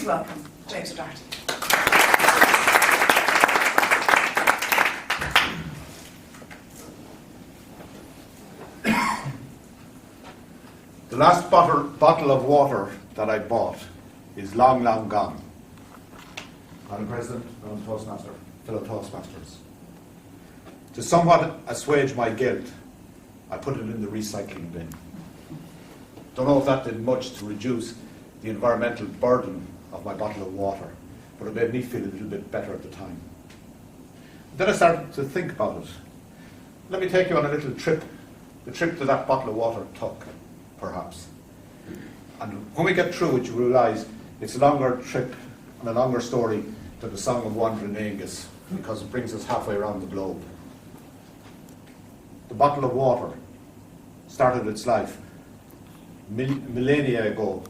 welcome James O'Doherty. The last bottle of water that I bought is long, long gone. Madam President, Madam Toastmaster, fellow Toastmasters. To somewhat assuage my guilt, I put it in the recycling bin. Don't know if that did much to reduce the environmental burden of my bottle of water, but it made me feel a little bit better at the time. Then I started to think about it. Let me take you on a little trip, the trip that that bottle of water took, perhaps. And when we get through it, you realise it's a longer trip and a longer story than the Song of Wandering Aengus, because it brings us halfway around the globe. The bottle of water started its life millennia ago,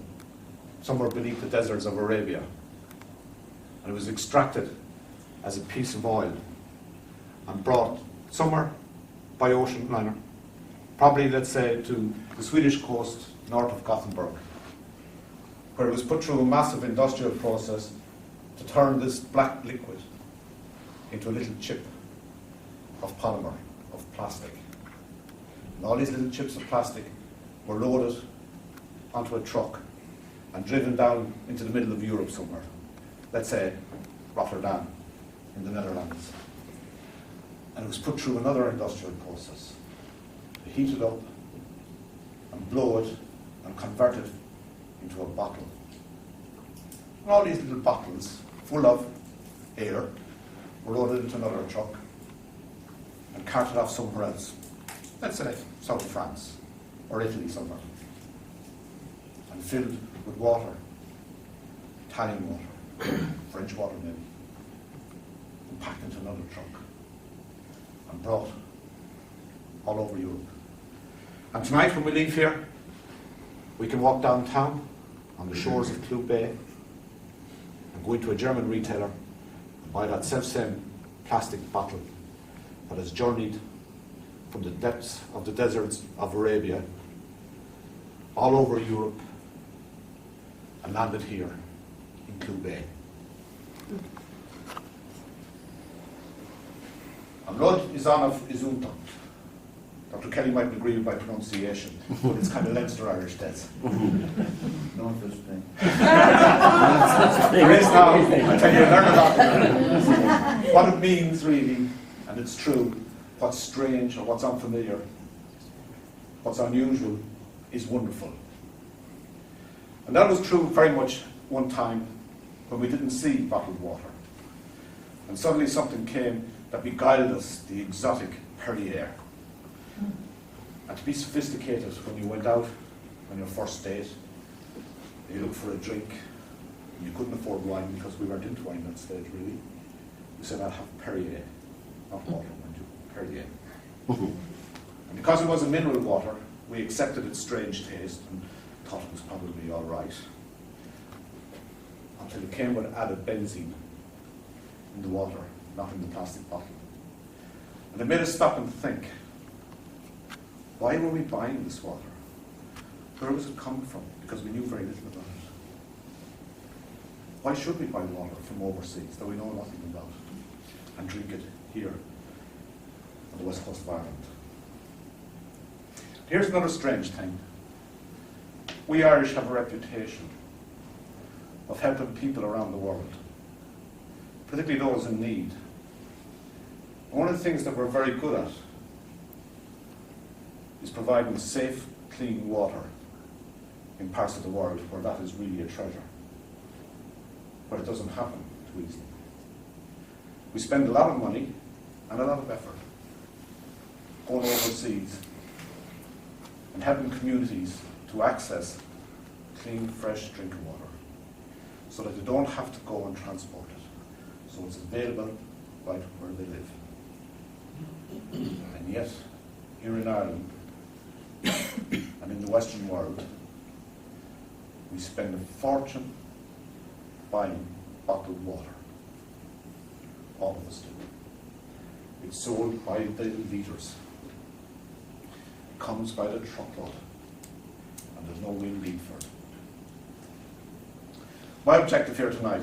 somewhere beneath the deserts of Arabia. And it was extracted as a piece of oil and brought somewhere by ocean liner, probably, let's say, to the Swedish coast north of Gothenburg, where it was put through a massive industrial process to turn this black liquid into a little chip of polymer, of plastic. And all these little chips of plastic were loaded onto a truck and driven down into the middle of Europe somewhere, let's say Rotterdam in the Netherlands. And it was put through another industrial process to heat it up and blow it and convert it into a bottle. And all these little bottles full of air were loaded into another truck and carted off somewhere else, let's say south of France or Italy somewhere, and filled with water, Italian water, French water maybe, and packed into another truck and brought all over Europe. And tonight when we leave here, we can walk downtown on the shores of Clew Bay and go into a German retailer and buy that self-same plastic bottle that has journeyed from the depths of the deserts of Arabia all over Europe and landed here in Clew Bay. And Rud is on of Isunta. Dr. Kelly might agree with my pronunciation, but it's kind of Leinster Irish, Des. No such thing. There is now, I tell you, learn about it. What it means really, and it's true, what's strange or what's unfamiliar, what's unusual, is wonderful. And that was true very much one time when we didn't see bottled water. And suddenly something came that beguiled us, the exotic Perrier. And to be sophisticated when you went out on your first date, you looked for a drink, and you couldn't afford wine because we weren't into wine at that stage really. You said, I'll have Perrier, not water, mind you, Perrier. And because it was a mineral water, we accepted its strange taste and thought it was probably all right. Until it came with added benzene in the water, not in the plastic bottle. And it made us stop and think, why were we buying this water? Where was it coming from? Because we knew very little about it. Why should we buy water from overseas that we know nothing about and drink it here on the west coast of Ireland? Here's another strange thing. We Irish have a reputation of helping people around the world, particularly those in need. One of the things that we're very good at is providing safe, clean water in parts of the world where that is really a treasure, where it doesn't happen too easily. We spend a lot of money and a lot of effort going overseas and helping communities to access clean, fresh drinking water so that they don't have to go and transport it, so it's available right where they live. And yet, here in Ireland and in the Western world, we spend a fortune buying bottled water. All of us do. It's sold by the litres. It comes by the truckload, and there's no real need for it. My objective here tonight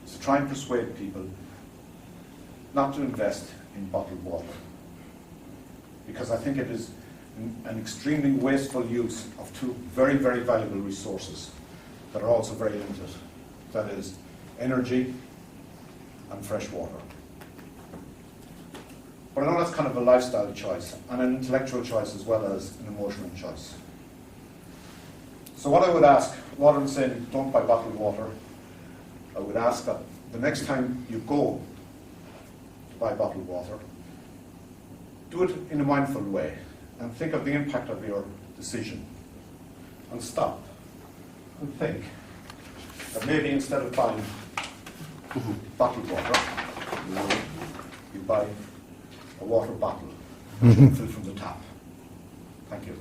is to try and persuade people not to invest in bottled water, because I think it is an extremely wasteful use of two very, very valuable resources that are also very limited. That is energy and fresh water. But I know that's kind of a lifestyle choice and an intellectual choice as well as an emotional choice. So what I would ask, rather than saying don't buy bottled water, I would ask that the next time you go to buy bottled water, do it in a mindful way and think of the impact of your decision. And stop and think that maybe instead of buying bottled water, you buy a water bottle which you can fill from the tap. Thank you.